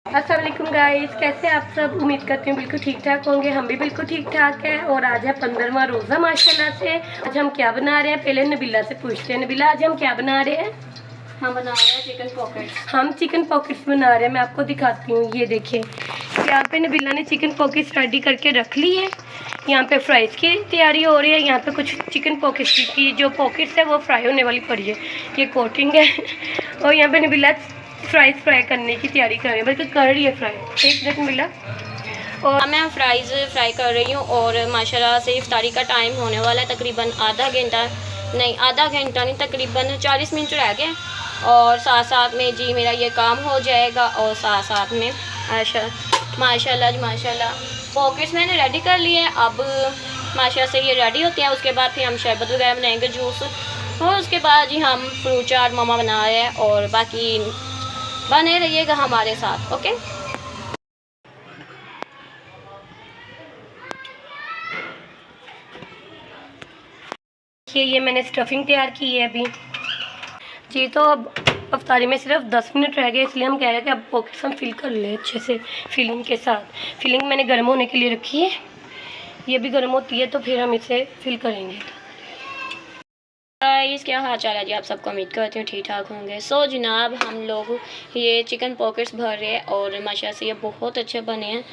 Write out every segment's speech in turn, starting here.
अस्सलाम वालेकुम गाइस, कैसे आप सब। उम्मीद करती हूँ बिल्कुल ठीक ठाक होंगे। हम भी बिल्कुल ठीक ठाक हैं। और आज है 15वां रोज़ा माशाल्लाह से। आज हम क्या बना रहे हैं, पहले नबीला से पूछते हैं। नबीला, आज हम क्या बना रहे हैं? हम बना रहे हैं चिकन पॉकेट्स। हम चिकन पॉकेट्स बना रहे हैं। मैं आपको दिखाती हूँ, ये देखें। यहाँ पे नबीला ने चिकन पॉकेट्स रेडी करके रख ली है। यहाँ पे फ्राइज़ की तैयारी हो रही है। यहाँ पे कुछ चिकन पॉकेट्स की जो पॉकेट्स है वो फ्राई होने वाली पड़ी है। ये कोटिंग है। और यहाँ पे नबीला फ्राई करने की तैयारी कर रही है, बल्कि कर रही है फ्राई। एक मिनट मिला। और मैं फ्राई कर रही हूँ। और माशाल्लाह से इफ्तारी का टाइम होने वाला है। तकरीबन आधा घंटा नहीं, तकरीबन 40 मिनट रह गए। और साथ साथ में जी मेरा ये काम हो जाएगा। और साथ साथ में माशाल्लाह पॉकेट्स मैंने रेडी कर लिए हैं। अब माशाल्लाह से ये रेडी होते हैं। उसके बाद फिर हम शरबत वगैरह बनाएंगे, जूस। और उसके बाद जी हम फ्रूट चाट मामा बना रहे हैं। और बाकी बने रहिएगा हमारे साथ, ओके। ये मैंने स्टफिंग तैयार की है अभी जी। तो अब अफ्तारी में सिर्फ 10 मिनट रह गए, इसलिए हम कह रहे हैं कि अब पॉकेट्स हम फिल कर लें अच्छे से फिलिंग के साथ। फिलिंग मैंने गर्म होने के लिए रखी है। ये भी गर्म होती है तो फिर हम इसे फिल करेंगे। गाइस, क्या हाल चाल है जी? आप सबको उम्मीद करती हूँ ठीक ठाक होंगे। सो जनाब, हम लोग ये चिकन पॉकेट्स भर रहे हैं। और माशा से ये बहुत अच्छे बने हैं,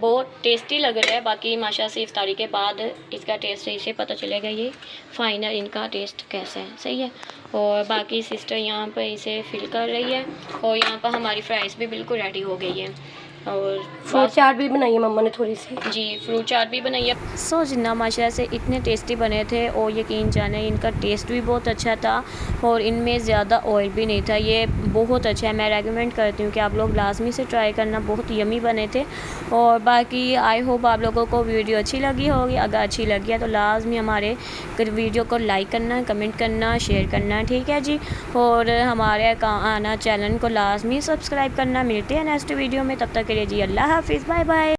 बहुत टेस्टी लग रहा है। बाकी माशा से इफ्तारी के बाद इसका टेस्ट इसे पता चलेगा ये फाइनल इनका टेस्ट कैसा है, सही है। और बाकी सिस्टर यहाँ पर इसे फिल कर रही है। और यहाँ पर हमारी फ्राइज़ भी बिल्कुल रेडी हो गई है। और फ्रूट चाट भी बनाई है मम्मा ने थोड़ी सी जी, फ्रूट चाट भी बनाई है। सो जिन्ना माशाल्लाह से इतने टेस्टी बने थे। और यकीन जाने इनका टेस्ट भी बहुत अच्छा था। और इनमें ज़्यादा ऑयल भी नहीं था। ये बहुत अच्छा है, मैं रेकमेंड करती हूँ कि आप लोग लाजमी से ट्राई करना। बहुत यमी बने थे। और बाकी आई होप आप लोगों को वीडियो अच्छी लगी होगी। अगर अच्छी लगी है तो लाजमी हमारे वीडियो को लाइक करना, कमेंट करना, शेयर करना, ठीक है जी। और हमारे आना चैनल को लाजमी सब्सक्राइब करना। मिलते हैं नेक्स्ट वीडियो में, तब तक के लिए जी अल्लाह हाफिज़, बाय बाय।